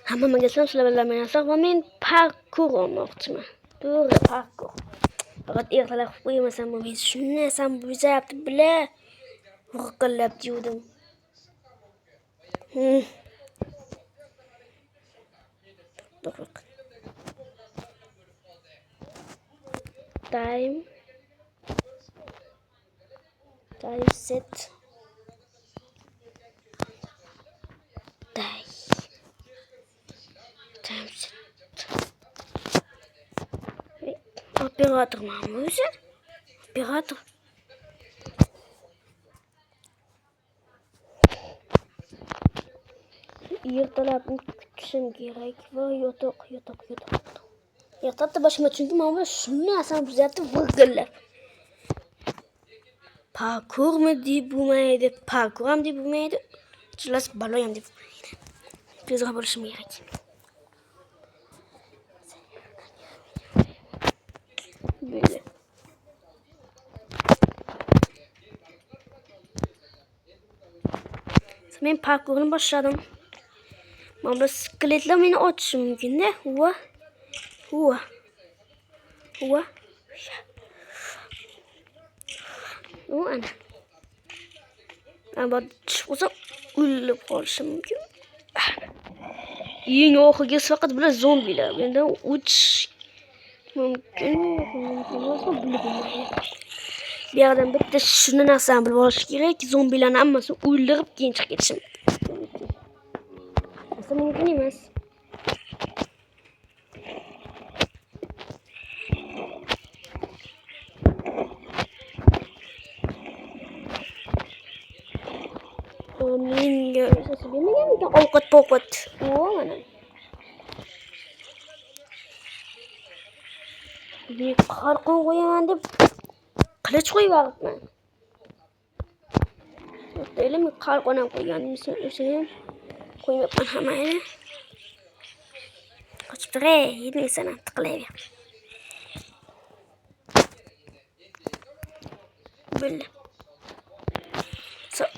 Hammaga sizlar bilan men va men parkour o'ynamoqchiman. To'g'ri, parkour. Faqat ertalab qo'ymasam bo'lmaydi. Shuni narsam buzayapti, bila. G'oqillab yurdim. Time set. Time set. Operator mı o'zi? Operator. Ertalab kutishim kerak va yotoq. Ertalabda boshimga chunki men bu shuni narsani buzyapti, virgillar. Parkour mu deb bo'lmaydi, parkour ham deb bo'lmaydi. Chilas balo ham deb bo'lmaydi. Tezroq bo'lishim kerak. Böyle. Men parkurni boshladim. Mana skeletlar meni otishi mumkin-da. Huva. Ana. Ama chiqsa o'lib qolishim mumkin. Eng oxirgisi faqat bular zombilar. Mendan uchish mumkin. Bir yerdan bitta shuni narsani bilib olish kerak. Zombilarni hammasini o'ldirib keyin chiqib ketishim. Aslida mumkin emas. Menga bilmagan ovqat. Mana. Bir qarqon qo'yaman deb qilich qo'yibman. Elim qarqon ham qo'yganimni o'shani qo'ymayapman hammayni. Qochib turay, yedmaysan, tiqilaver. Böyle.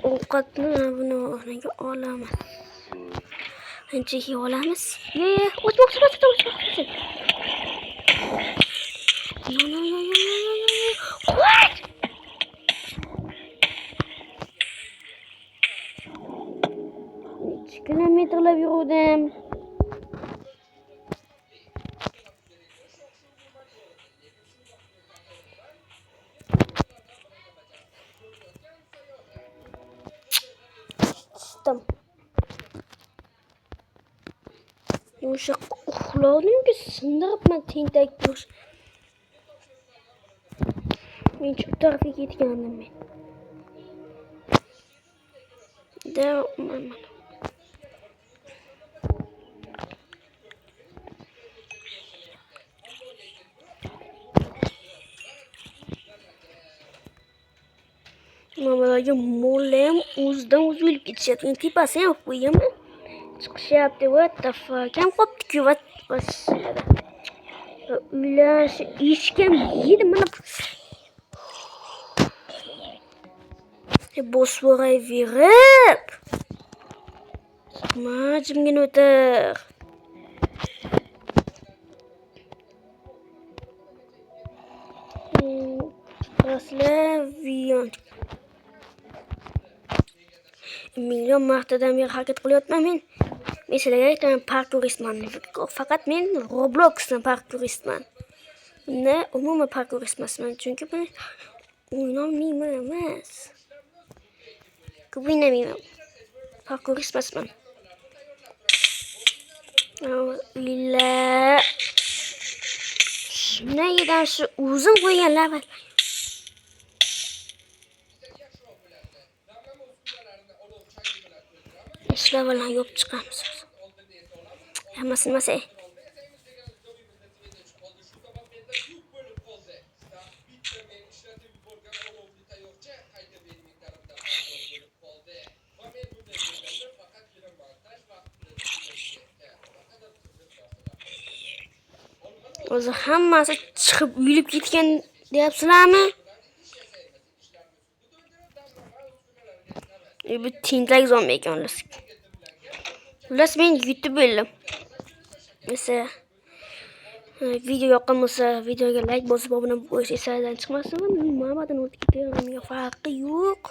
Ovqatni buni o'rniga olaman. Anchaga olamiz. O'tmoqchi. What? Kilometrlab yurdim. O'sha uxlovdimki sindiribman tentak bo'sh. Men shu tarafga ketgandim men. Mana. Mamalarga mo'llam o'zidan o'zi o'lib ketishyapti. Tepasini ham qo'yaman. Chiqishyapti. What the fuck? Ham qopdi-ku va ular eshikam yedi mana. Bosvoraverib. Majimgina o'tir. Traslavion. Million martadan beri harakat qilyapman men. Men sizlarga aytaman parkuristman. Faqat men Robloxdan parkuristman. Ne, umuman parkuristman. Chunki men o'ynolmayman emas. O'ynamayman. Parkuristman. Ila. Shundan shu o'zim qo'yganlar. İşler falan yok çıkarmışsınız. Yapmasın masaya. O'zi hammasi chiqib uyilib ketgan deyapsizlarmi? Bu tintak zombi ekanlar. Xullas men YouTube bo'ldim. Mesela video yoqqan bo'lsa, videoga like bosib obuna bo'lib qo'yish esadan chiqmasin. Muhammaddan o'tib ketayotganiga farqi yo'q.